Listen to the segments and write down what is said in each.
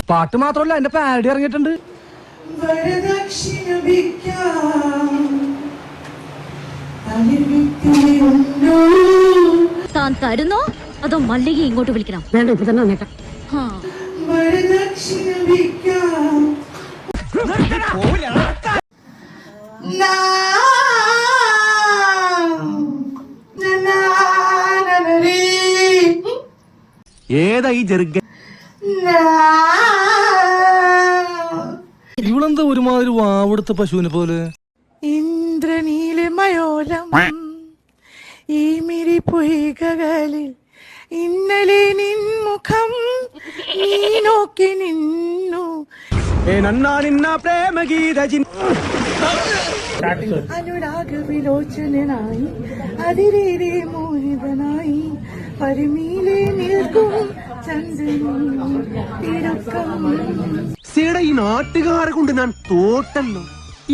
പാട്ട് മാത്രമല്ല എന്റെ പാരഡി ഇറങ്ങിയിട്ടുണ്ട്. താൻ തരുന്നോ അതോ മല്ലിക ഇങ്ങോട്ട് വിളിക്കണം? വേണ്ട, ഇപ്പൊ തന്നെ വന്നേക്കാം. ഏതാ ഈ ചെറുക്ക? ഇവളെന്താ ഒരുമാതിരി വാവെടുത്ത പശുവിനെ പോലെ? ഇന്ദ്രനീലമയോലം ഈ മിരി പൊയ്കകളിൽ ഇന്നലെ നിൻമുഖം നീ നോക്കി നിന്നു. അനുരാഗ വിലോചനായി അതിരേറെ മോഹിതനായി പരിമീലെ നിൽക്കും ചന്ദ്രനും. ഈ നാട്ടുകാരെ കൊണ്ട് ഞാൻ തോട്ടല്ലോ.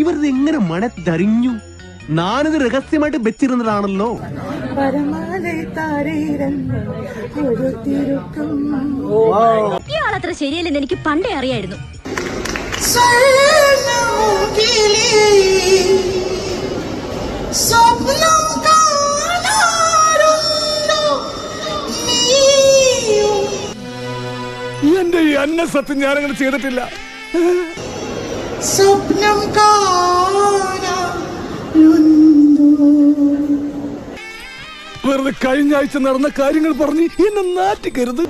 ഇവരിത് എങ്ങനെ മണത്തറിഞ്ഞു? ഞാനിത് രഹസ്യമായിട്ട് വെച്ചിരുന്നതാണല്ലോ. ഇയാളത്ര ശരിയല്ലെന്ന് എനിക്ക് പണ്ടേ അറിയായിരുന്നു. എന്റെ ഈ അന്നസത്യം ഞാനങ്ങനെ ചെയ്തിട്ടില്ല. സ്വപ്നം വെറുതെ കഴിഞ്ഞ ആഴ്ച നടന്ന കാര്യങ്ങൾ പറഞ്ഞ് എന്നെ നാറ്റിക്കരുത്.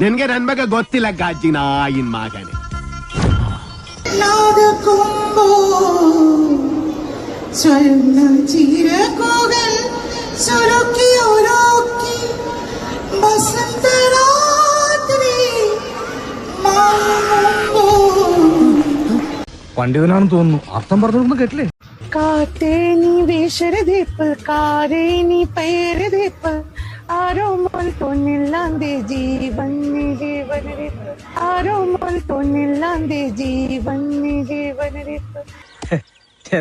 ನಿನ್ಗೆ ನನ್ ಬಗ್ಗೆ ಗೊತ್ತಿಲ್ಲ ಗಾಜಿ ನಾಯಿನ್ ಮಗನೆ. പണ്ഡിതനാണെന്ന് തോന്നുന്നു. അർത്ഥം പറഞ്ഞൊന്നും കേട്ടില്ലേ? കാത്തേ നീ വേഷരതീപ്പ് കാരേ നീ പേരതീപ്പ് ആരോ മോൾ തൊന്നില്ലാന്തേ ജീവന് ജീവനരിപ്പ് ആരോ മോൾ തൊന്നില്ലാന്തേ ജീവന് ജീവനരിപ്പ്.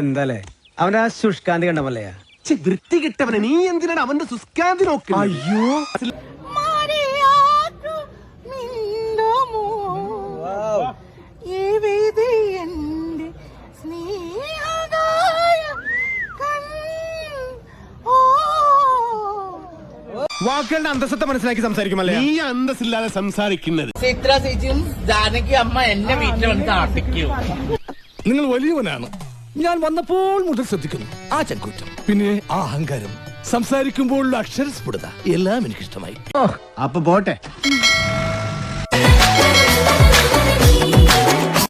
എന്താലേ അവന്റെ ആ ശുഷ്കാന്തി കണ്ടമല്ലയാ? വൃത്തി കിട്ടവനെ നീ എന്തിനാണ് അവന്റെ സുസ്കാന്തി നോക്കുക? അയ്യോ, വാക്കുകളുടെ അന്തസ്സത്തെ മനസ്സിലാക്കി സംസാരിക്കുമല്ലേ? നീ അന്തസ്സില്ലാതെ സംസാരിക്കുന്നത്. ചിത്ര ചേച്ചിയും ജാനകി അമ്മ എന്നെ വീട്ടിൽ വന്ന് താട്ടിക്കൂ. നിങ്ങൾ വലിയവനാണ്. ഞാൻ വന്നപ്പോൾ മുതൽ ശ്രദ്ധിക്കുന്നു ആ ചങ്കൂറ്റം, പിന്നെ ആ അഹങ്കാരം, സംസാരിക്കുമ്പോഴുള്ള അക്ഷരസ്ഫുടത എല്ലാം എനിക്കിഷ്ടമായി. അപ്പൊ പോട്ടെ.